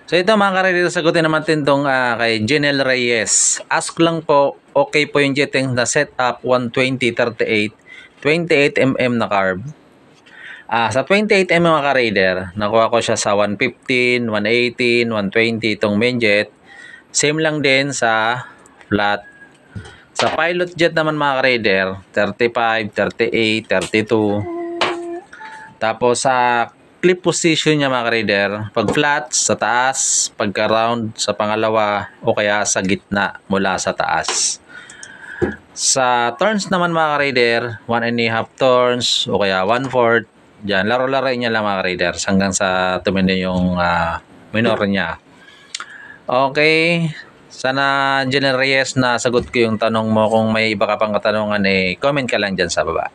So ito mga ka-rider, sagutin naman din itong kay Janelle Reyes. Ask lang po, okay po yung jetting na setup 120/38, 28mm na carb. Sa 28mm mga ka-rider, nakuha ko siya sa 115, 118, 120 itong main jet. Same lang din sa flat. Sa pilot jet naman mga ka-rider, 35, 38, 32. Tapos sa clip position niya mga ka-rider, pag flat sa taas, pagka round sa pangalawa o kaya sa gitna mula sa taas. Sa turns naman mga ka-rider, 1.5 turns o kaya 1/4. Diyan, laro-laro niya lang mga ka-rider hanggang sa tumindi yung minor niya. Okay. Sana Janelle Reyes na sagot ko yung tanong mo. Kung may iba ka pang katanungan, comment ka lang dyan sa baba.